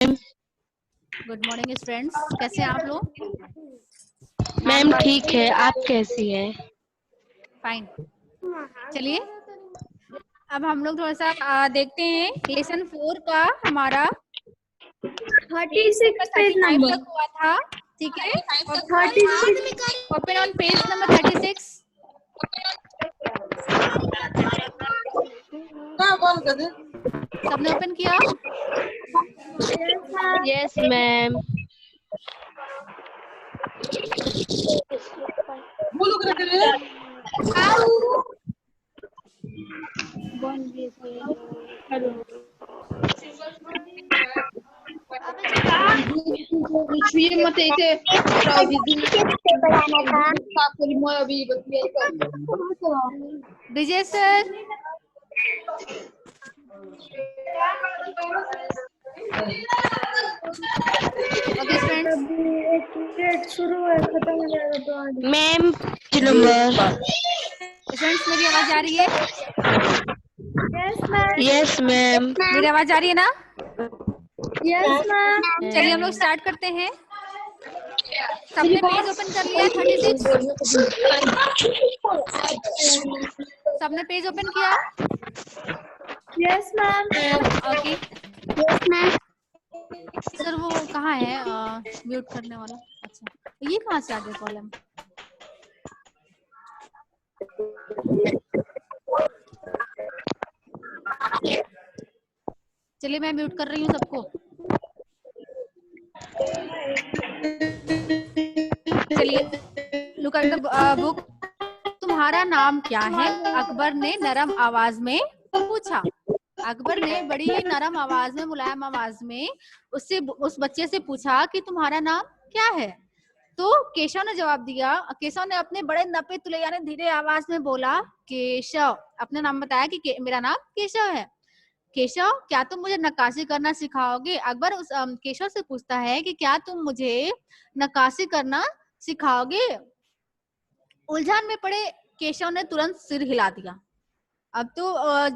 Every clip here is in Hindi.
गुड मॉर्निंग स्टूडेंट्स, कैसे हैं आप लोग? मैम ठीक है, आप कैसी हैं? फाइन। चलिए अब हम लोग थोड़ा सा देखते हैं लेसन 4 का हमारा 36 पेज 35 नंबर तक हुआ था। ठीक है, 36 ओपन ऑन पेज नंबर 36। सबने ओपन किया? Yes ma'am. Vijay sir, okay students, शुरू है, खत्म हो जाएगा तो आगे। Ma'am number. स्टूडेंट्स मेरी आवाज आ रही है? Yes ma'am. मेरी आवाज आ रही है ना? Yes ma'am. चलिए हम लोग स्टार्ट करते हैं। सबने पेज ओपन कर लिया? 36 सबने पेज ओपन किया? Yes ma'am. Okay yes ma'am. Sir, वो कहाँ है म्यूट करने वाला? अच्छा, ये कहाँ से आ गया कॉलम? चलिए मैं म्यूट कर रही हूँ सबको। चलिए लुक एट द बुक। तुम्हारा नाम क्या है? अकबर ने नरम आवाज में पूछा। अकबर ने बड़ी नरम आवाज में, मुलायम आवाज में उस बच्चे से पूछा कि तुम्हारा नाम क्या है? तो केशव ने जवाब दिया। केशव ने अपने बड़े नपे तुले यानी धीरे आवाज में बोला, केशव। अपना नाम बताया कि मेरा नाम केशव है। केशव, क्या तुम मुझे नक्काशी करना सिखाओगे? अकबर उस केशव से पूछता है कि क्या तुम मुझे नक्काशी करना सिखाओगे? उलझन में पड़े केशव ने तुरंत सिर हिला दिया। अब तो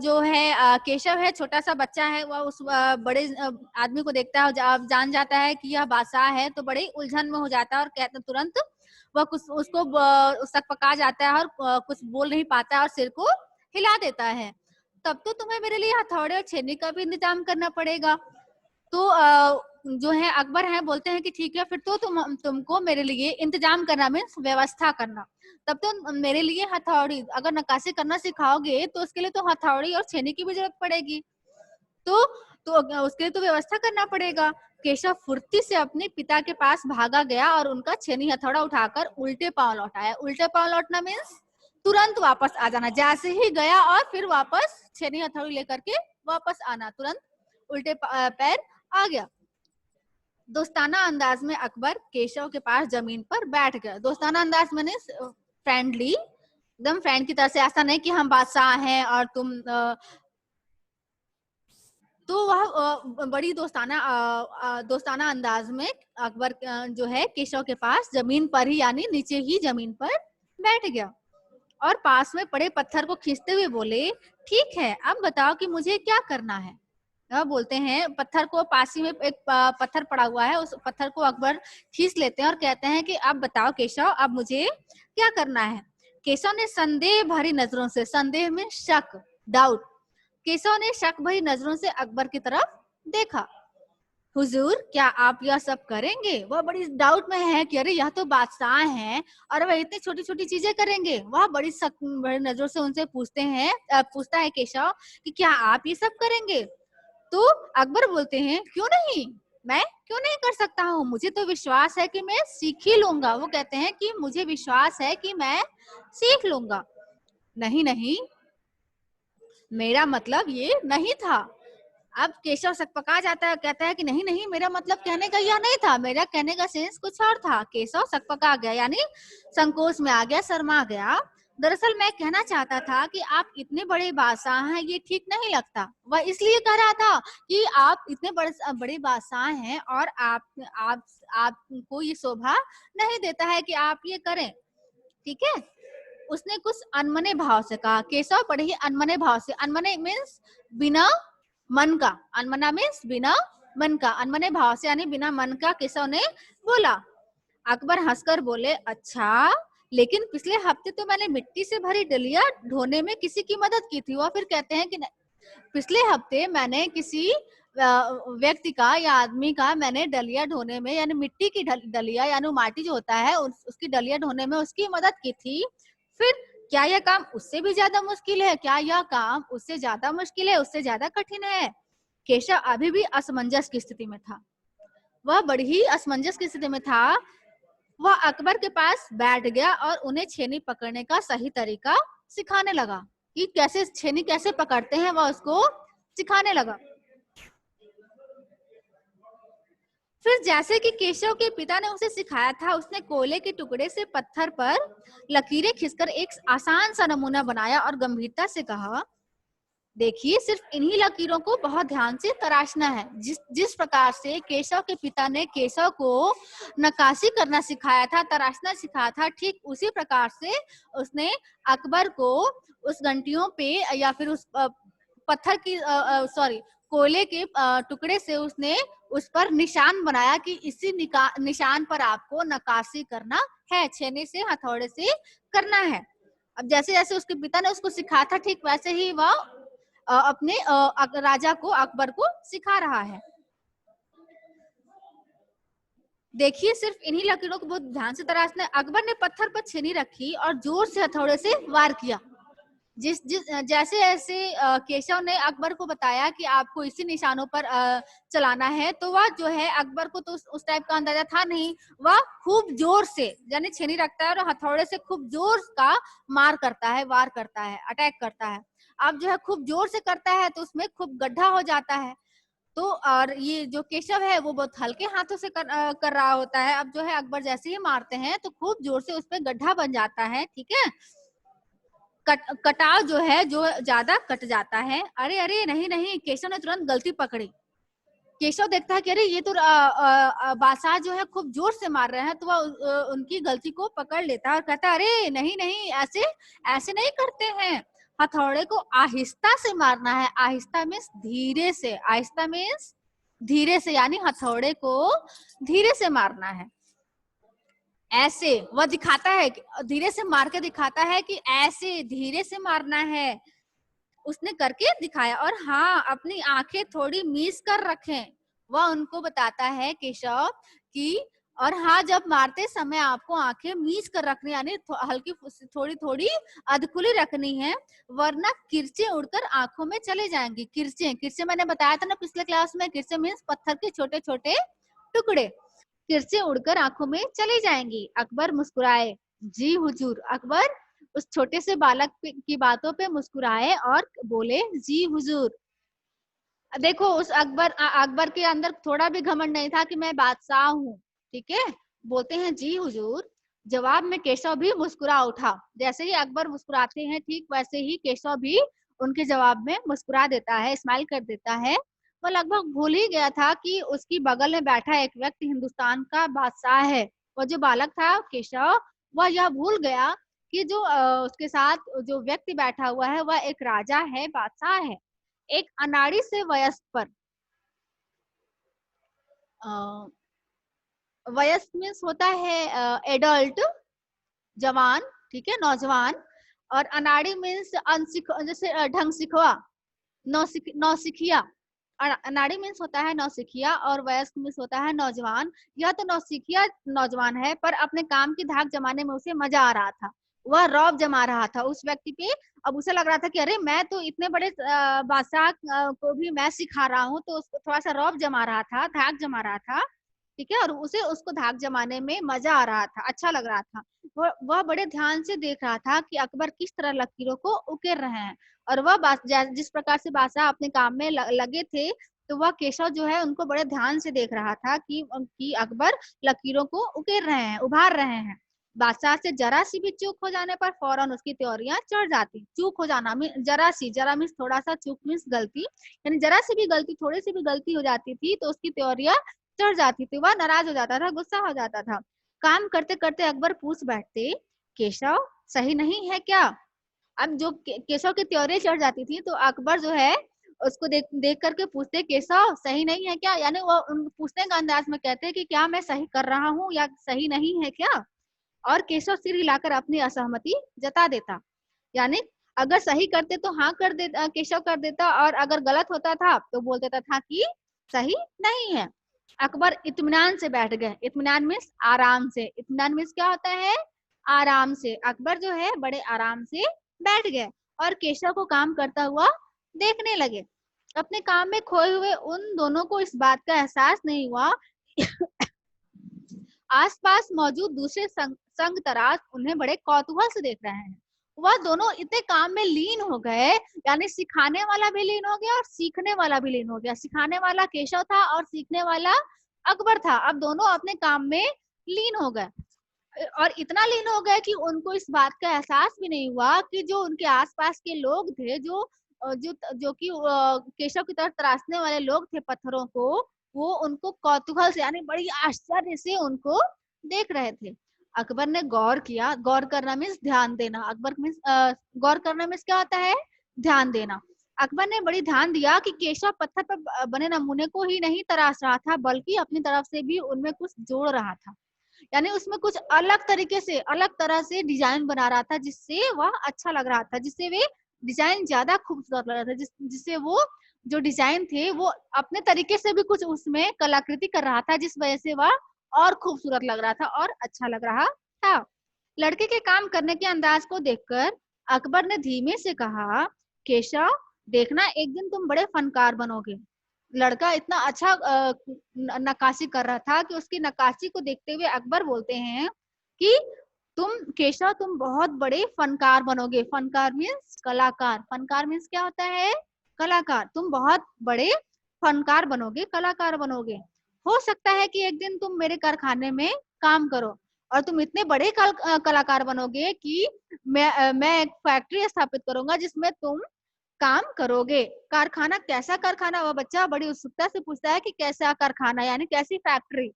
जो है केशव है, छोटा सा बच्चा है, वह उस बड़े आदमी को देखता है और जान जाता है कि यह बादशाह है, तो बड़े उलझन में हो जाता है और कहते तुरंत वह कुछ उसको सकपका जाता है और कुछ बोल नहीं पाता है और सिर को हिला देता है। तब तो तुम्हें मेरे लिए हथौड़े और छेनी का भी इंतजाम करना पड़ेगा। तो जो है अकबर है, बोलते हैं कि ठीक है, फिर तो तुमको मेरे लिए इंतजाम करना मीन्स व्यवस्था करना। तब तो मेरे लिए हथौड़ी, अगर नक्काशी करना सिखाओगे तो उसके लिए तो हथौड़ी और छेनी की भी जरूरत पड़ेगी। तो उसके लिए तो व्यवस्था करना पड़ेगा। केशव फुर्ती से अपने पिता के पास भागा गया और उनका छेनी हथौड़ा उठाकर उल्टे पांव लौट आया। उल्टे पांव लौटना मीन्स तुरंत वापस आ जाना। जैसे ही गया और फिर वापस छेनी हथौड़ी लेकर के वापस आना, तुरंत उल्टे पैर आ गया। दोस्ताना अंदाज में अकबर केशव के पास जमीन पर बैठ गया। दोस्ताना अंदाज मैंने फ्रेंडली, एकदम फ्रेंड की तरह से, ऐसा नहीं कि हम बादशाह हैं और तुम तो वह बड़ी दोस्ताना अंदाज में अकबर जो है केशव के पास जमीन पर ही यानी नीचे ही जमीन पर बैठ गया और पास में पड़े पत्थर को खींचते हुए बोले, ठीक है, अब बताओ कि मुझे क्या करना है? बोलते हैं पत्थर को, पास ही में एक पत्थर पड़ा हुआ है, उस पत्थर को अकबर खींच लेते हैं और कहते हैं कि अब बताओ केशव, अब मुझे क्या करना है? केशव ने संदेह भरी नजरों से, संदेह में शक, डाउट, केशव ने शक भरी नजरों से अकबर की तरफ देखा। हुजूर, क्या आप यह सब करेंगे? वह बड़ी डाउट में है कि अरे यह तो बादशाह हैं और वह इतनी छोटी छोटी चीजें करेंगे। वह बड़ी नजरों से उनसे पूछता है केशव कि क्या आप ये सब करेंगे? तो अकबर बोलते हैं, क्यों नहीं, मैं क्यों नहीं कर सकता हूँ, मुझे तो विश्वास है कि मैं सीख ही लूंगा। वो कहते हैं कि मुझे विश्वास है कि मैं सीख लूंगा। नहीं नहीं, मेरा मतलब ये नहीं था। अब केशव सकपका जाता है, कहता है कि नहीं नहीं, मेरा मतलब कहने का यह नहीं था, मेरा कहने का सेंस कुछ और था। केशव सकपका गया यानी संकोच में आ गया, शर्मा गया। दरअसल मैं कहना चाहता था कि आप इतने बड़े बादशाह हैं, ये ठीक नहीं लगता। वह इसलिए कह रहा था कि आप इतने बड़े बादशाह हैं और आपको ये शोभा नहीं देता है कि आप ये करें। ठीक है, उसने कुछ अनमने भाव से कहा। केशव बड़े ही अनमने भाव से, अनमने मीन्स बिना मन का, अनमना मीन्स बिना मन का, अनमने भाव से यानी बिना मन का केशव ने बोला। अकबर हंसकर बोले, अच्छा, लेकिन पिछले हफ्ते तो मैंने मिट्टी से भरी डलिया ढोने में किसी की मदद की थी। वह फिर कहते हैं कि पिछले हफ्ते मैंने किसी व्यक्ति का या आदमी का मैंने डलिया ढोने में, यानी मिट्टी की डलिया यानी माटी जो होता है उसकी डलिया ढोने में उसकी मदद की थी। फिर क्या यह काम उससे भी ज्यादा मुश्किल है? क्या यह काम उससे ज्यादा मुश्किल है, उससे ज्यादा कठिन है? केशव अभी भी असमंजस की स्थिति में था। वह बड़ी ही असमंजस की स्थिति में था। वह अकबर के पास बैठ गया और उन्हें छेनी पकड़ने का सही तरीका सिखाने लगा कि कैसे छेनी कैसे पकड़ते हैं, वह उसको सिखाने लगा। फिर जैसे कि केशव के पिता ने उसे सिखाया था, उसने कोयले के टुकड़े से पत्थर पर लकीरें खींचकर एक आसान सा नमूना बनाया और गंभीरता से कहा, देखिए, सिर्फ इन्हीं लकीरों को बहुत ध्यान से तराशना है। जिस प्रकार से केशव के पिता ने केशव को नक्काशी करना सिखाया था, तराशना सिखाया था, ठीक उसी प्रकार से उसने अकबर को उस घंटियों पे या फिर उस पत्थर की कोयले के टुकड़े से उसने उस पर निशान बनाया कि इसी निशान पर आपको नक्काशी करना है, छेने से, हथौड़े से करना है। अब जैसे जैसे उसके पिता ने उसको सिखाया था, ठीक वैसे ही वह अपने राजा को, अकबर को सिखा रहा है। देखिए, सिर्फ इन्हीं लकीरों को बहुत ध्यान से तराशना है। अकबर ने पत्थर पर छेनी रखी और जोर से हथौड़े से वार किया। जैसे जैसे केशव ने अकबर को बताया कि आपको इसी निशानों पर चलाना है, तो वह जो है, अकबर को तो उस टाइप का अंदाजा था नहीं। वह खूब जोर से यानी छेनी रखता है और हथौड़े से खूब जोर का मार करता है, वार करता है, अटैक करता है। अब जो है खूब जोर से करता है तो उसमें खूब गड्ढा हो जाता है। तो और ये जो केशव है वो बहुत हल्के हाथों से कर रहा होता है। अब जो है अकबर जैसे ही मारते हैं तो खूब जोर से उस पर गड्ढा बन जाता है, ठीक है। कटाव जो है जो ज्यादा कट जाता है। अरे अरे नहीं नहीं, केशव ने तुरंत गलती पकड़ी। केशव देखता है कि अरे ये तो बादशाह जो है खूब जोर से मार रहे हैं, तो वह उनकी गलती को पकड़ लेता है और कहता है, अरे नहीं नहीं, ऐसे ऐसे नहीं करते हैं, हथौड़े को आहिस्ता से मारना है। आहिस्ता मीन्स धीरे से, आहिस्ता मीन्स धीरे से, यानी हथौड़े को धीरे से मारना है। ऐसे वह दिखाता है, धीरे से मार के दिखाता है कि ऐसे धीरे से मारना है, उसने करके दिखाया। और हाँ, अपनी आंखें थोड़ी मीच कर रखें, वह उनको बताता है केशव कि, और हाँ, जब मारते समय आपको आंखें मीच कर रखनी, यानी हल्की थोड़ी थोड़ी अधखुली रखनी है, वरना किरचे उड़कर आंखों में चले जाएंगी। किरचे, किरचे मैंने बताया था ना पिछले क्लास में, किरचे मीन्स पत्थर के छोटे छोटे टुकड़े। किरचे उड़कर आंखों में चली जाएंगी। अकबर मुस्कुराए, जी हुजूर। अकबर उस छोटे से बालक की बातों पे मुस्कुराए और बोले, जी हुजूर। देखो, उस अकबर के अंदर थोड़ा भी घमंड नहीं था कि मैं बादशाह हूँ, ठीक है। बोलते हैं, जी हुजूर। जवाब में केशव भी मुस्कुरा उठा। जैसे ही अकबर मुस्कुराते हैं, ठीक वैसे ही केशव भी उनके जवाब में मुस्कुरा देता है, स्माइल कर देता है। वो लगभग भूल ही गया था कि उसकी बगल में बैठा एक व्यक्ति हिंदुस्तान का बादशाह है। वो जो बालक था केशव, वह यह भूल गया कि जो उसके साथ जो व्यक्ति बैठा हुआ है वह एक राजा है, बादशाह है। एक अनाड़ी से वयस्क पर, वयस्क मीन्स होता है एडल्ट, जवान, ठीक है, नौजवान। और अनाड़ी मीन्स जैसे ढंग सिखवा, नौसिखिया। अनाड़ी मीन्स होता है नौसिखिया और वयस्क मीन्स होता है नौजवान। यह तो नौसिखिया नौजवान है, पर अपने काम की धाक जमाने में उसे मजा आ रहा था। वह रौब जमा रहा था उस व्यक्ति पे। अब उसे लग रहा था कि अरे, मैं तो इतने बड़े बादशाह को भी मैं सिखा रहा हूँ, तो उसको थोड़ा सा रौब जमा रहा था, धाक जमा रहा था, ठीक है। और उसे उसको धाक जमाने में मजा आ रहा था, अच्छा लग रहा था। वह बड़े ध्यान से देख रहा था कि अकबर किस तरह लकीरों को उकेर रहे हैं। और वह जिस प्रकार से बादशाह अपने काम में लगे थे, तो वह केशव जो है उनको बड़े ध्यान से देख रहा था कि अकबर लकीरों को उकेर रहे हैं, उभार रहे हैं। बादशाह से जरा सी भी चूक हो जाने पर फौरन उसकी त्योरियां चढ़ जाती। चूक हो जाना जरा मीन्स थोड़ा सा, चूक मीन्स गलती, यानी जरा सी भी गलती, थोड़ी सी भी गलती हो जाती थी तो उसकी त्योरियां चढ़ जाती थी। वह नाराज हो जाता था, गुस्सा हो जाता था। काम करते करते अकबर पूछ बैठते, केशव सही नहीं है क्या? अब जो केशव की त्योरी चढ़ जाती थी तो अकबर जो है उसको देख करके पूछते केशव सही नहीं है क्या, यानी वो पूछने का अंदाज में कहते हैं कि क्या मैं सही कर रहा हूँ या सही नहीं है क्या। और केशव सिर हिलाकर अपनी असहमति जता देता, यानी अगर सही करते तो हाँ कर देता, केशव कर देता, और अगर गलत होता था तो बोल देता था कि सही नहीं है। अकबर इत्मीनान से बैठ गए। इत्मीनान मीन्स आराम से। इत्मीनान मीन्स क्या होता है, आराम से। अकबर जो है बड़े आराम से बैठ गए और केशव को काम करता हुआ देखने लगे। अपने काम में खोए हुए उन दोनों को इस बात का एहसास नहीं हुआ आसपास मौजूद दूसरे संग तराश उन्हें बड़े कौतूहल से देख रहे हैं। वह दोनों इतने काम में लीन हो गए, यानी सिखाने वाला भी लीन हो गया और सीखने वाला भी लीन हो गया। सिखाने वाला केशव था और सीखने वाला अकबर था। अब दोनों अपने काम में लीन हो गए और इतना लीन हो गए कि उनको इस बात का एहसास भी नहीं हुआ कि जो उनके आसपास के लोग थे, जो कि केशव की तरफ तराशने वाले लोग थे पत्थरों को, वो उनको कौतूहल से यानी बड़ी आश्चर्य से उनको देख रहे थे। अकबर ने गौर किया। गौर करना मीन्स ध्यान देना। अकबर मीन्स गौर करना मीन्स क्या होता है, ध्यान देना। अकबर ने बड़ी ध्यान दिया कि केशव पत्थर पर बने नमूने को ही नहीं तराश रहा था, बल्कि अपनी तरफ से भी उनमें कुछ जोड़ रहा था, यानी उसमें कुछ अलग तरीके से, अलग तरह से डिजाइन बना रहा था, जिससे वह अच्छा लग रहा था, जिससे वे डिजाइन ज्यादा खूबसूरत लग रहा था, जिससे वो जो डिजाइन थे वो अपने तरीके से भी कुछ उसमें कलाकृति कर रहा था, जिस वजह से वह और खूबसूरत लग रहा था और अच्छा लग रहा था। लड़के के काम करने के अंदाज को देखकर अकबर ने धीमे से कहा, केशव देखना एक दिन तुम बड़े फनकार बनोगे। लड़का इतना अच्छा नक्काशी कर रहा था कि उसकी नक्काशी को देखते हुए अकबर बोलते हैं कि केशव तुम बहुत बड़े फनकार बनोगे। फनकार मीन्स कलाकार। फनकार मीन्स क्या होता है, कलाकार। तुम बहुत बड़े फनकार बनोगे, कलाकार बनोगे। हो सकता है कि एक दिन तुम मेरे कारखाने में काम करो और तुम इतने बड़े कलाकार बनोगे कि मैं एक फैक्ट्री स्थापित करूंगा जिसमें तुम काम करोगे। कारखाना, कैसा कारखाना? वह बच्चा बड़ी उत्सुकता से पूछता है कि कैसा कारखाना, यानी कैसी फैक्ट्री।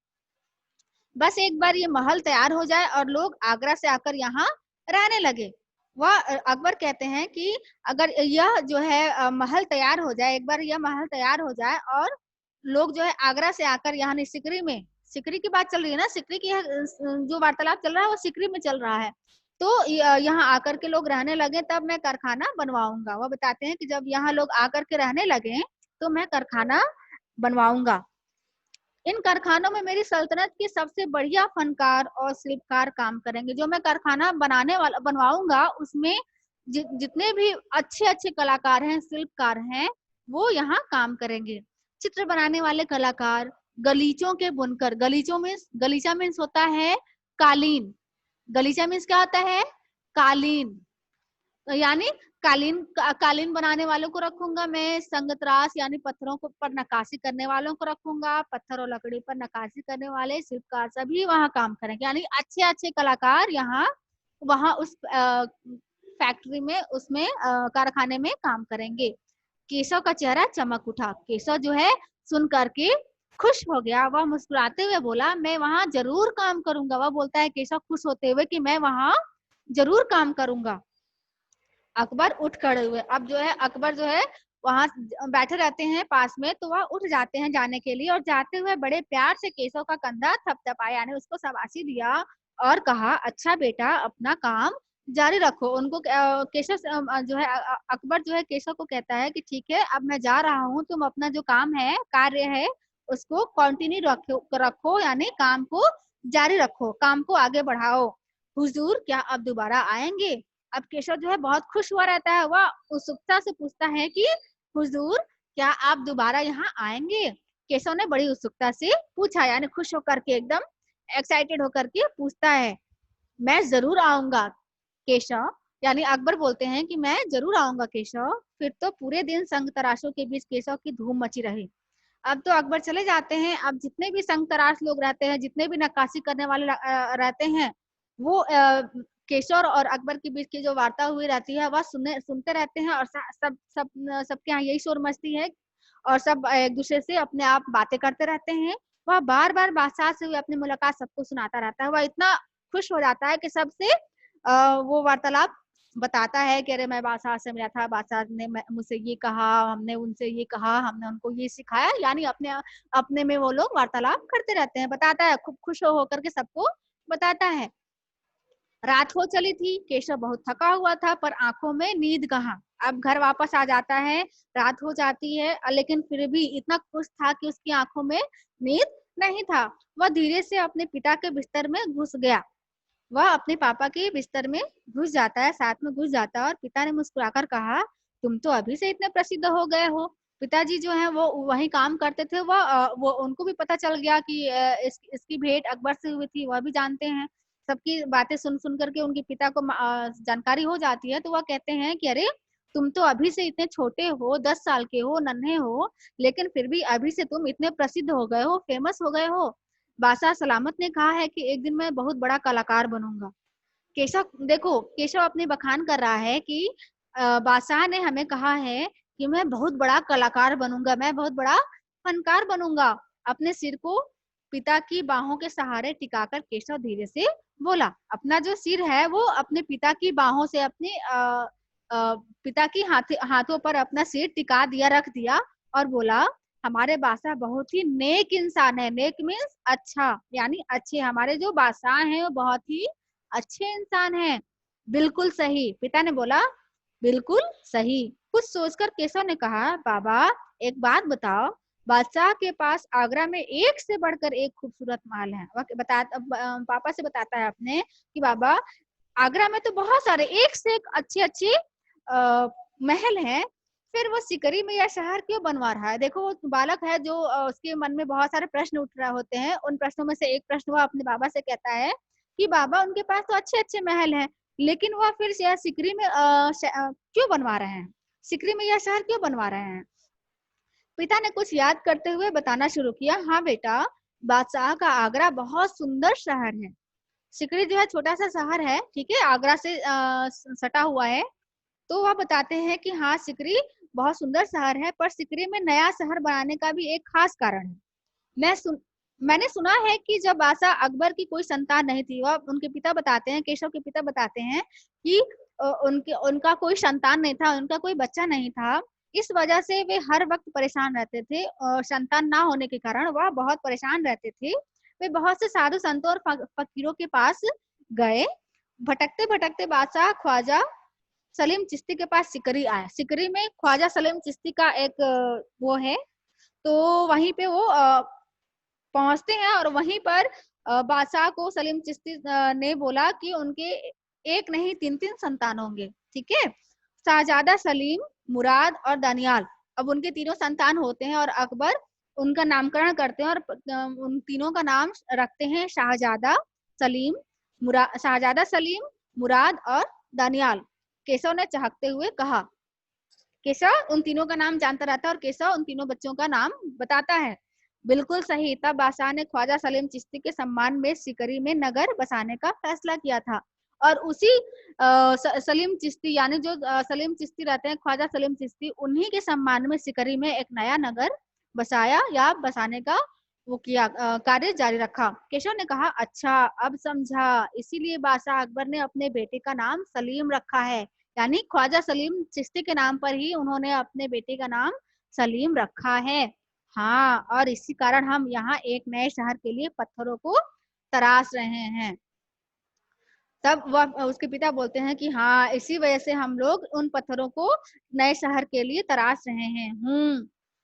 बस एक बार ये महल तैयार हो जाए और लोग आगरा से आकर यहाँ रहने लगे। वह अकबर कहते हैं कि अगर यह जो है महल तैयार हो जाए, एक बार यह महल तैयार हो जाए और लोग जो है आगरा से आकर यहाँ, सिकरी में, सिकरी की बात चल रही है ना, सिकरी की जो वार्तालाप चल रहा है वो सिकरी में चल रहा है, तो यहाँ आकर के लोग रहने लगे तब मैं कारखाना बनवाऊंगा। वह बताते हैं कि जब यहाँ लोग आकर के रहने लगे तो मैं कारखाना बनवाऊंगा। इन कारखानों में मेरी सल्तनत के सबसे बढ़िया फनकार और शिल्पकार काम करेंगे। जो मैं कारखाना बनवाऊंगा उसमें जितने भी अच्छे अच्छे कलाकार हैं, शिल्पकार हैं, वो यहाँ काम करेंगे। चित्र बनाने वाले कलाकार, गलीचों के बुनकर। गलीचा मीन्स होता है कालीन। गलीचा मीन्स क्या होता है, कालीन, यानी कालीन बनाने वालों को रखूंगा मैं। संगतरास यानी पत्थरों को पर नक्काशी करने वालों को रखूंगा। पत्थर और लकड़ी पर नक्काशी करने वाले शिल्पकार सभी वहां काम करेंगे, यानी अच्छे अच्छे कलाकार यहाँ वहां उस फैक्ट्री में, उसमें कारखाने में काम करेंगे। केशव का चेहरा चमक उठा। केशव जो है सुन करके खुश हो गया। वह मुस्कुराते हुए बोला, मैं वहां जरूर काम करूंगा। वह बोलता है केशव खुश होते हुए कि मैं वहां जरूर काम करूंगा। अकबर उठ खड़े हुए। अब जो है अकबर जो है वहां बैठे रहते हैं पास में, तो वह उठ जाते हैं जाने के लिए और जाते हुए बड़े प्यार से केशव का कंधा थपथपाया, यानी उसको शाबाशी दिया और कहा, अच्छा बेटा अपना काम जारी रखो। उनको केशव जो है अकबर जो है केशव को कहता है कि ठीक है अब मैं जा रहा हूँ, तुम अपना जो काम है, कार्य है, उसको कंटिन्यू रखो, यानी काम को जारी रखो, काम को आगे बढ़ाओ। हुजूर क्या अब दोबारा आएंगे? अब केशव जो है बहुत खुश हुआ रहता है। वह उत्सुकता से पूछता है कि हुजूर क्या आप दोबारा यहाँ आएंगे? केशव ने बड़ी उत्सुकता से पूछा, यानी खुश होकर के, एकदम एक्साइटेड होकर के पूछता है। मैं जरूर आऊंगा केशव, यानी अकबर बोलते हैं कि मैं जरूर आऊंगा केशव। फिर तो पूरे दिन संग तराशों के बीच केशव की धूम मची रही। अब तो अकबर चले जाते हैं। अब जितने भी संग तराश लोग रहते हैं, जितने भी नक्काशी करने वाले रहते हैं, वो केशव और अकबर के बीच की जो वार्ता हुई रहती है वह सुनते रहते हैं और सबके यहाँ यही शोर मचती है और सब एक दूसरे से अपने आप बातें करते रहते हैं। वह बार बार बादशाह से हुई अपनी मुलाकात सबको सुनाता रहता है। वह इतना खुश हो जाता है कि सबसे वो वार्तालाप बताता है कि अरे मैं बादशाह से मिला था, बादशाह ने मुझसे ये कहा, हमने उनसे ये कहा, हमने उनको ये सिखाया, यानी अपने अपने में वो लोग वार्तालाप करते रहते हैं। बताता है, खूब खुश होकर के सबको बताता है। रात हो चली थी, केशव बहुत थका हुआ था, पर आंखों में नींद कहाँ। अब घर वापस आ जाता है, रात हो जाती है, लेकिन फिर भी इतना खुश था कि उसकी आंखों में नींद नहीं था। वह धीरे से अपने पिता के बिस्तर में घुस गया। वह अपने पापा के बिस्तर में घुस जाता है, साथ में घुस जाता है, और पिता ने मुस्कुराकर कहा, तुम तो अभी से इतने प्रसिद्ध हो गए हो। पिताजी जो है वो वही काम करते थे, वो उनको भी पता चल गया कि इसकी भेंट अकबर से हुई थी, वह भी जानते हैं। सबकी बातें सुन सुन करके उनके पिता को जानकारी हो जाती है, तो वह कहते हैं कि अरे तुम तो अभी से इतने छोटे हो, 10 साल के हो, नन्हे हो, लेकिन फिर भी अभी से तुम इतने प्रसिद्ध हो गए हो, फेमस हो गए हो। बादशाह सलामत ने कहा है कि एक दिन मैं बहुत बड़ा कलाकार बनूंगा। केशव देखो, केशव अपने बखान कर रहा है कि बादशाह ने हमें कहा है कि मैं बहुत बड़ा कलाकार बनूंगा, मैं बहुत बड़ा फनकार बनूंगा। अपने सिर को पिता की बाहों के सहारे टिकाकर केशव धीरे से बोला। अपना जो सिर है वो अपने पिता की बाहों से, अपने पिता की हाथों पर अपना सिर टिका दिया, रख दिया, और बोला, हमारे बादशाह बहुत ही नेक इंसान है। नेक मीन्स अच्छा, यानी अच्छे। हमारे जो बादशाह हैं वो बहुत ही अच्छे इंसान हैं। बिल्कुल सही, पिता ने बोला, बिल्कुल सही। कुछ सोचकर केशव ने कहा, बाबा एक बात बताओ, बादशाह के पास आगरा में एक से बढ़कर एक खूबसूरत महल है। पापा से बताता है अपने कि बाबा आगरा में तो बहुत सारे एक से एक अच्छे अच्छे महल हैं, फिर वो सिकरी में यह शहर क्यों बनवा रहा है। देखो वो बालक है जो उसके मन में बहुत सारे प्रश्न उठ रहे होते हैं। उन प्रश्नों में से एक प्रश्न वह अपने बाबा से कहता है कि बाबा उनके पास तो अच्छे अच्छे महल हैं, लेकिन वह फिर यह सिकरी में क्यों बनवा रहे हैं, सिकरी में यह शहर क्यों बनवा रहे हैं। पिता ने कुछ याद करते हुए बताना शुरू किया, हाँ बेटा, बादशाह का आगरा बहुत सुंदर शहर है। सिकरी जो है छोटा सा शहर है, ठीक है, आगरा से सटा हुआ है। तो वह बताते हैं कि हाँ सिकरी बहुत सुंदर शहर है, पर सिकरी में नया शहर बनाने का भी एक खास कारण है। मैंने सुना है कि जब बादशाह अकबर की कोई संतान नहीं थी, वह उनके पिता बताते हैं, केशव के पिता बताते हैं कि उनका कोई संतान नहीं था, उनका कोई बच्चा नहीं था। इस वजह से वे हर वक्त परेशान रहते थे, और संतान ना होने के कारण वह बहुत परेशान रहते थे। वे बहुत से साधु संतों और फकीरों के पास गए। भटकते भटकते बादशाह ख्वाजा सलीम चिश्ती के पास सिकरी आया। सिकरी में ख्वाजा सलीम चिश्ती का एक वो है, तो वहीं पे वो पहुंचते हैं, और वहीं पर बादशाह को सलीम चिश्ती ने बोला कि उनके एक नहीं तीन तीन संतान होंगे, ठीक है, शाहजादा, सलीम, मुराद और दानियाल। अब उनके तीनों संतान होते हैं, और अकबर उनका नामकरण करते हैं, और उन तीनों का नाम रखते हैं शाहजादा सलीम, मुराद और दानियाल। केशव ने चहकते हुए कहा। केशव उन तीनों का नाम जानता रहता है, और केशव उन तीनों बच्चों का नाम बताता है। बिल्कुल सही। तब बादशाह ने ख्वाजा सलीम चिश्ती के सम्मान में सिकरी में नगर बसाने का फैसला किया था, और उसी सलीम चिश्ती, यानी जो सलीम चिश्ती रहते हैं, ख्वाजा सलीम चिश्ती, उन्हीं के सम्मान में सिकरी में एक नया नगर बसाया या बसाने का वो किया, कार्य जारी रखा। केशव ने कहा, अच्छा अब समझा, इसीलिए बादशाह अकबर ने अपने बेटे का नाम सलीम रखा है, यानी ख्वाजा सलीम चिश्ती के नाम पर ही उन्होंने अपने बेटे का नाम सलीम रखा है। हाँ, और इसी कारण हम यहाँ एक नए शहर के लिए पत्थरों को तराश रहे हैं। तब वह उसके पिता बोलते हैं कि हाँ, इसी वजह से हम लोग उन पत्थरों को नए शहर के लिए तराश रहे हैं।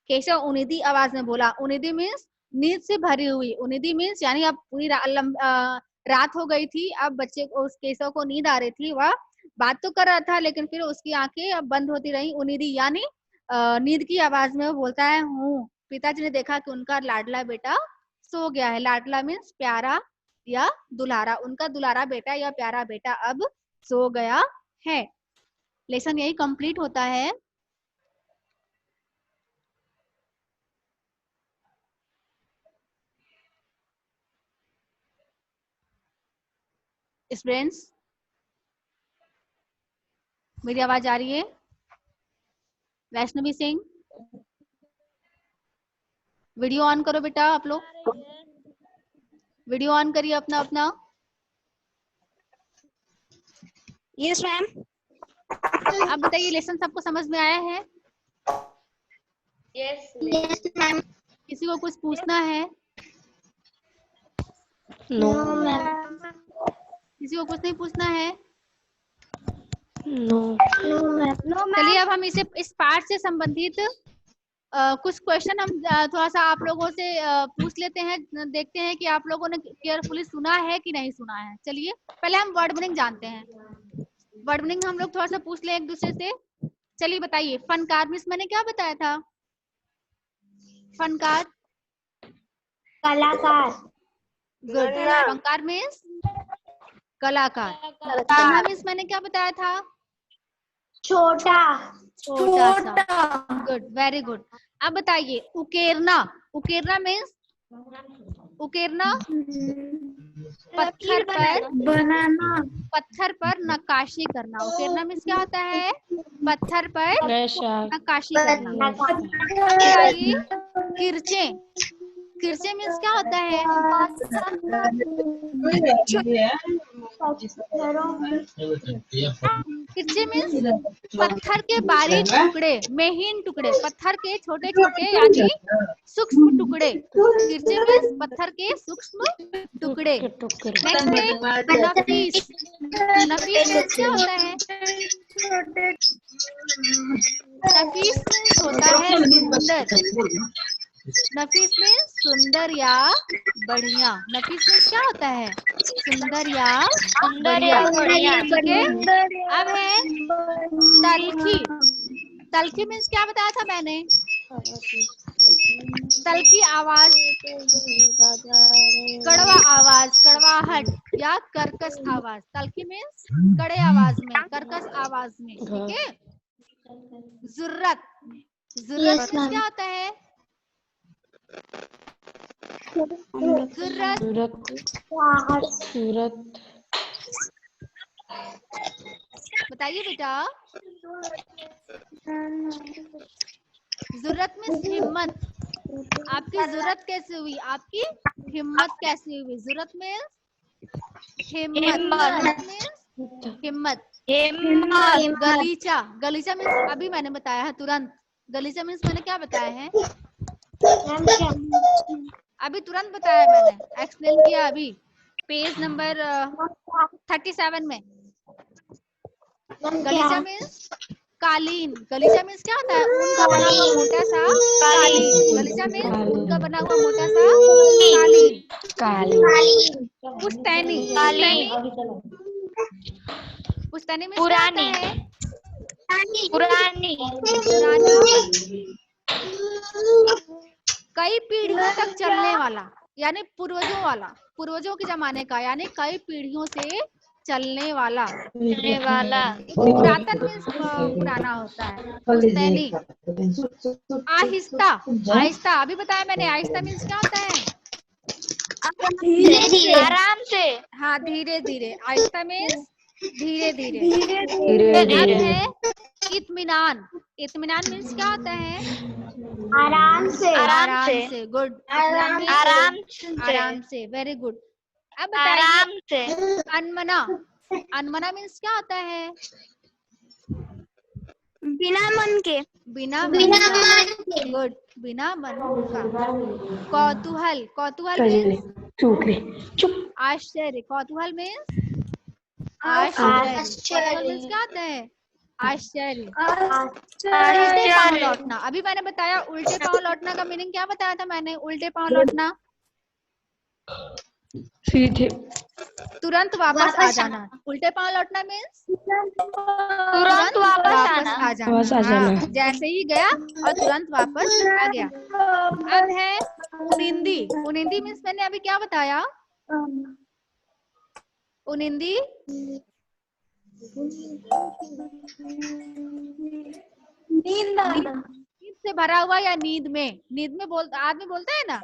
केशव उनीदी आवाज में बोला। उनीदी मीन्स नींद से भरी हुई। उनीदी मीन्स यानी अब पूरी रात हो गई थी, अब बच्चे को, उस केशव को नींद आ रही थी, वह बात तो कर रहा था, लेकिन फिर उसकी आंखें अब बंद होती रही। उनीदी यानी नींद की आवाज में वो बोलता है, हूँ। पिताजी ने देखा कि उनका लाडला बेटा सो गया है। लाडला मीन्स प्यारा या दुलारा। उनका दुलारा बेटा या प्यारा बेटा अब सो गया है। लेसन यही कंप्लीट होता है। स्टूडेंट्स, मेरी आवाज आ रही है? वैष्णवी सिंह, वीडियो ऑन करो बेटा, आप लोग वीडियो ऑन करिए अपना अपना। Yes ma'am. आप बताइए, लेसन सबको समझ में आया है? Yes ma'am. किसी को कुछ पूछना है? नो किसी को कुछ नहीं पूछना है? नो चलिए अब हम इस पार्ट से संबंधित कुछ क्वेश्चन हम थोड़ा सा आप लोगों से पूछ लेते हैं, देखते हैं कि आप लोगों ने केयरफुली सुना है कि नहीं सुना है। चलिए पहले हम वर्ड मीनिंग जानते हैं। वर्ड मीनिंग हम लोग थोड़ा सा पूछ लें एक दूसरे से। चलिए बताइए, फनकार मिस मैंने क्या बताया था? फनकार, कलाकार। गुड। फनकार मीन्स कलाकार। गन्ना मीन्स मैंने क्या बताया था? छोटा। छोटा सा। Good, very good. अब बताइए, उकेरना। उकेरना मीन्स, उकेरना पत्थर पर, बनाना। पत्थर पर नक्काशी करना। उकेरना मीन्स क्या होता है? पत्थर पर नक्काशी करना। बताइए, किरचे। किरचे मीन्स क्या होता है? किरचे मीन्स पत्थर के बारीक टुकड़े, महीन टुकड़े, पत्थर के छोटे छोटे यानी सूक्ष्म टुकड़े। किरचे मीन्स पत्थर के सूक्ष्म टुकड़े। नेक्स्ट है नफीस। नफीस मीन्स क्या होता है? नफीस मीन्स होता है सुंदर। नफीस मीन्स सुंदर या बढ़िया। नफीस मीन्स क्या होता है? सुंदर या बढ़िया। ठीक है। अब है तलखी। तलखी मीन्स क्या बताया था मैंने? तलखी आवाज, कड़वा आवाज, कड़वाहट या कर्कश आवाज। तलखी मीन्स कड़े आवाज में, कर्कश आवाज में। ठीक है। जुर्रत। जुर्रत मीन्स क्या होता है? सूरत बताइए बेटा। जुर्रत मीन्स हिम्मत। आपकी जुर्रत कैसे हुई? आपकी हिम्मत कैसे हुई? जुर्रत मीन्स हिम्मत। हिम्मत। गलीचा। गलीचा मीन्स अभी मैंने बताया है तुरंत। गलीचा मीन्स मैंने क्या बताया है? अभी तुरंत बताया मैंने, एक्सप्लेन किया अभी पेज नंबर 37 में। गलीचा मीन्स कालीन। गलीचा मीन्स क्या होता है? ऊन का बना हुआ मोटा सा कालीन। गलीचा मीन्स ऊन का बना हुआ मोटा सा कालीन। पुश्तैनी। पुश्तैनी मीन्स क्या होता है? पुरानी। कई पीढ़ियों तक चलने वाला यानी पूर्वजों वाला, पूर्वजों के जमाने का, यानी कई पीढ़ियों से चलने वाला। पुरातन मीन्स पुराना होता है। पुश्तैनी। आहिस्ता। आहिस्ता अभी बताया मैंने। आहिस्ता मीन्स क्या होता है? आराम से। हाँ, धीरे धीरे। आहिस्ता मीन्स धीरे धीरे। धीरे अब है इत्मीनान। इत्मीनान मीन्स क्या होता है? आराम से। आराम से। गुड। आराम से। Very good. अब बताइए, अनमना। अनमना मीन्स क्या होता है? बिना मन के। बिना मन का। गुड, बिना मन का। कौतूहल। कौतूहल मीन्स आश्चर्य। कौतूहल मीन्स आश्चर्य। कौतूहल मीन्स क्या होता है? आश्चर्य। उल्टे पांव लौटना। अभी मैंने बताया उल्टे पांव लौटना का मीनिंग क्या बताया था मैंने? उल्टे पांव लौटना सीधे, तुरंत वापस आ जाना। उल्टे पांव लौटना मीन्स तुरंत वापस आ जाना। हाँ, जैसे ही गया और तुरंत वापस आ गया। अब है उनिंदी। उनिंदी मीन्स मैंने अभी क्या बताया? उनिंदी नींद से भरा हुआ या नींद में। नींद में आदमी बोलता है ना,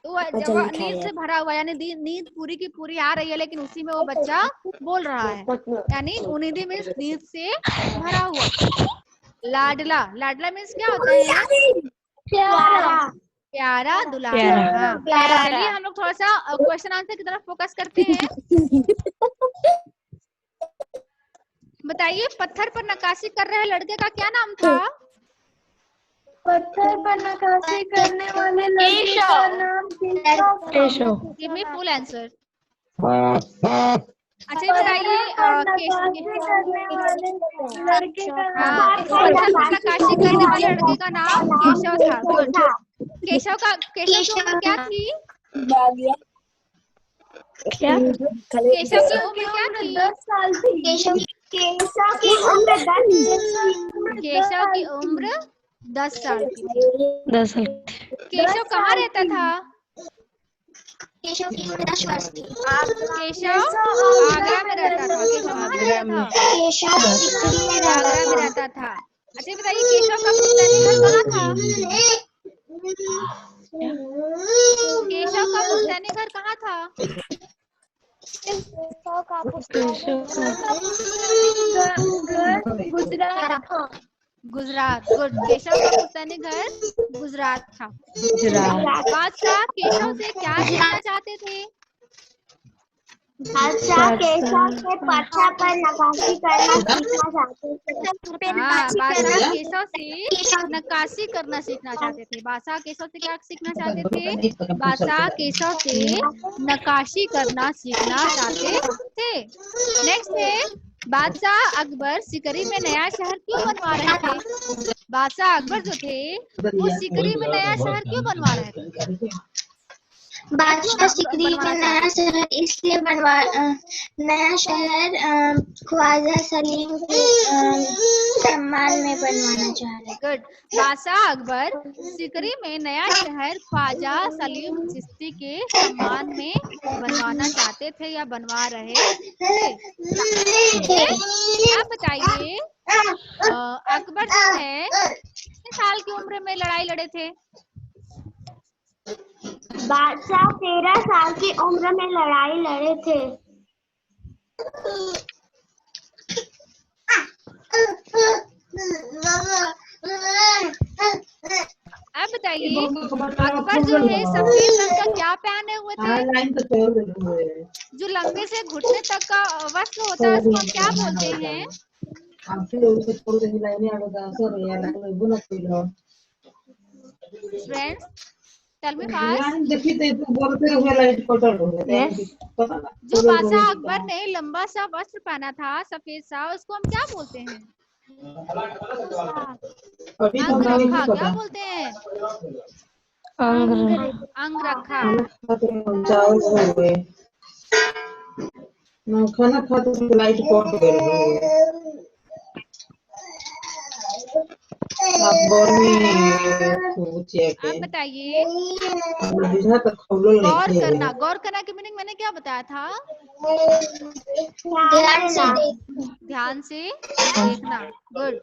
तो जब नींद से भरा हुआ यानी नींद पूरी की पूरी आ रही है लेकिन उसी में वो बच्चा बोल रहा है, यानी उनिंदी मीन्स नींद से भरा हुआ। लाडला। लाडला मीन्स क्या होता है? प्यारा, दुलारा। चलिए हम लोग थोड़ा सा क्वेश्चन आंसर की तरफ फोकस करते हैं। बताइए, पत्थर पर नक्काशी कर रहे लड़के का क्या नाम था? पत्थर पर नक्काशी करने वाले लड़के का नाम Keshav. Give me full answer. पत्थर अच्छा ये बताइए, पर नक्काशी करने वाले लड़के का नाम इस पत्थर पर नक्काशी करने वाले लड़के का नाम केशव था। गुड। केशव की उम्र क्या थी? क्या? केशव की उम्र क्या थी? 10 साल थी। केशव की उम्र 10 साल की थी। 10 साल। केशव कहाँ रहता था? केशव आगरा में रहता था। केशव कहाँ रहता था? आगरा में रहता था। अच्छा बताइए, केशव का पुश्तैनी घर कहाँ था? केशव का पुश्तैनी घर कहाँ था? गुजरात। गुड। केशव का पुश्तैनी घर गुजरात था। बादशाह केशव से क्या सीखना चाहते थे? बादशाह केशव से पत्थर पर नक्काशी करना सीखना चाहते थे। बादशाह केशव से नक्काशी करना सीखना चाहते थे। बादशाह केशव से क्या सीखना चाहते थे? बादशाह केशव से नक्काशी करना सीखना चाहते थे। नेक्स्ट है, बादशाह अकबर सिकरी में नया शहर क्यों बनवा रहे थे? बादशाह अकबर जो थे वो सिकरी में नया शहर क्यों बनवा रहे थे? बादशाह सिकरी में नया शहर इसलिए नया शहर ख्वाजा सलीम के सम्मान में बनवाना चाह रहे। गुड। बादशाह अकबर सिकरी में नया शहर ख्वाजा सलीम चिश्ती के सम्मान में बनवाना चाहते थे या बनवा रहे थे। आप बताइए, अकबर जो है कितने साल की उम्र में लड़ाई लड़े थे? बादशाह 13 साल की उम्र में लड़ाई लड़े थे। अब बताइए, अकबर जो है सफेद रंग का क्या पहने हुए थे? जो लंबे से घुटने तक का वस्त्र होता है उसको हम क्या बोलते हैं? Friends tell me fast. जो बादशाह अकबर ने लंबा सा वस्त्र पहना था सफेद सा, उसको हम क्या बोलते हैं? अंगरखा। क्या बोलते हैं? अंगरखा। खाना खाते लाइट कट आप बताइए, गौर करना की मीनिंग मैंने क्या बताया था? ध्यान से देखना। गुड।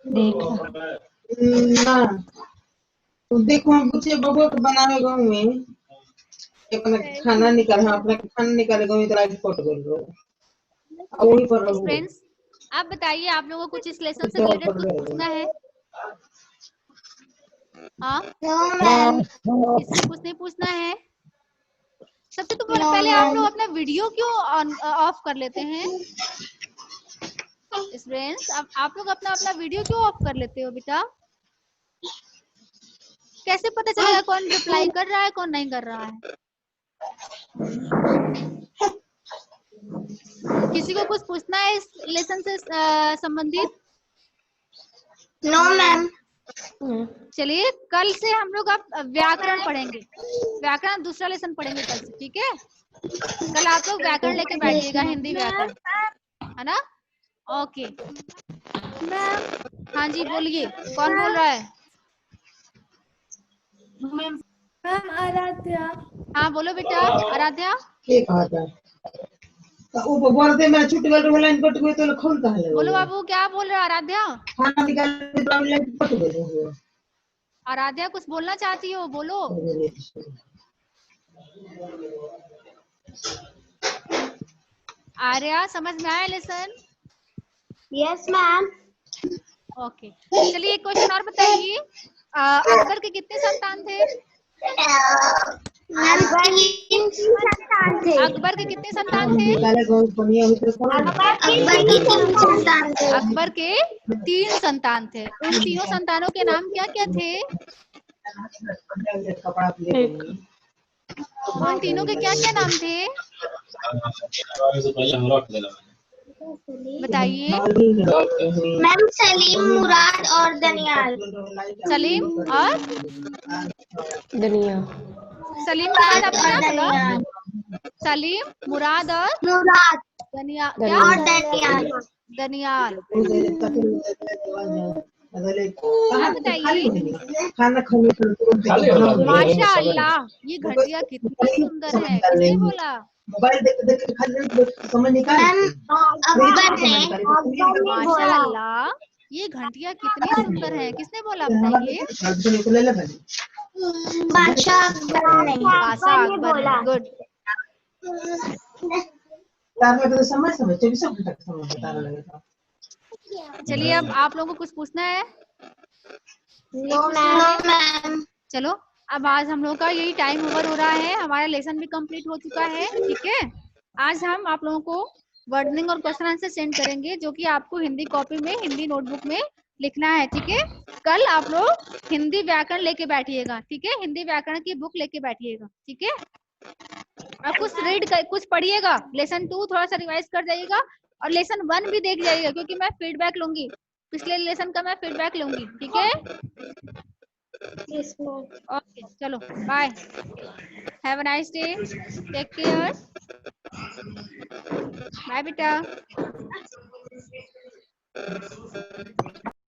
देखो हम पूछे बबुआ के बनावे गाँव में अपना खाना निकाले गाँव में लाइट कट गई। वही पर फ्रेंड्स आप बताइए, आप लोगों को कुछ इस लेसन से रिलेटेड कुछ पूछना है? हाँ, किसी कुछ नहीं पूछना है? सबसे तो पहले आप लोग अपना वीडियो क्यों ऑफ कर लेते हैं? फ्रेंड्स आप लोग अपना वीडियो क्यों ऑफ कर लेते हो बेटा? कैसे पता चलेगा कौन रिप्लाई कर रहा है कौन नहीं कर रहा है? किसी को कुछ पूछना है इस लेसन से संबंधित? No ma'am. चलिए कल से हम लोग अब व्याकरण पढ़ेंगे। व्याकरण दूसरा लेसन पढ़ेंगे कल से, ठीक है? कल आप लोग व्याकरण लेके बैठिएगा, हिंदी व्याकरण, है ना? ओके हाँ जी बोलिए, कौन बोल रहा है? मैम आराध्या। हाँ बोलो बेटा। आराध्या बोलते मैं छुट्टी लाइन कट गई तो खोलता है। बोलो बाबू, क्या बोल रहा है आराध्या? खाना निकालने लाइन कट गई। आराध्या कुछ बोलना चाहती हो, बोलो। आर्या समझ में आया लेसन? Yes ma'am. ओके चलिए एक क्वेश्चन और बताइए, अकबर के कितने संतान थे? अकबर के कितने संतान थे? निकाले गाँव बढ़िया हुई तो समझ अकबर की 3 संतान थे। अकबर के 3 संतान थे। उन तीनों संतानों के नाम क्या क्या थे? कपड़ा उन तीनों के क्या क्या नाम थे? बताइए। मैम सलीम, मुराद और दनियाल। सलीम और दुनिया सलीम के बाद आपने क्या बोला? दनियाल। सलीम, मुराद और मुराद दनिया क्या? और दनियाल। दनियाल। कहाँ बताइए। खाना खाने माशा अल्लाह, ये घंटिया कितनी सुंदर है। किसने बोला? मोबाइल देख के खाली समझ निकाल अकबर ने माशा अल्लाह, ये घंटिया कितनी सुंदर है। किसने बोला? बताइए। बादशाह अकबर ने बादशाह अकबर ने। गुड। तो समझ 24 घंटा समझ बता लगेगा। चलिए, अब आप लोगों को कुछ पूछना है? No ma'am. चलो, अब आज हम लोग का यही टाइम ओवर हो रहा है। हमारा लेसन भी कंप्लीट हो चुका है। ठीक है, आज हम आप लोगों को वर्डनिंग और क्वेश्चन आंसर सेंड करेंगे, जो कि आपको हिंदी कॉपी में, हिंदी नोटबुक में लिखना है। ठीक है, कल आप लोग हिंदी व्याकरण लेके बैठिएगा। ठीक है, हिंदी व्याकरण की बुक लेके बैठिएगा। ठीक है, और कुछ पढ़िएगा। लेसन 2 थोड़ा सा रिवाइज कर जाइएगा और लेसन 1 भी देख जाइएगा, क्योंकि मैं फीडबैक लूंगी। पिछले लेसन का मैं फीडबैक लूंगी। ठीक है, ओके, चलो bye, have a nice day, take care, bye बेटा।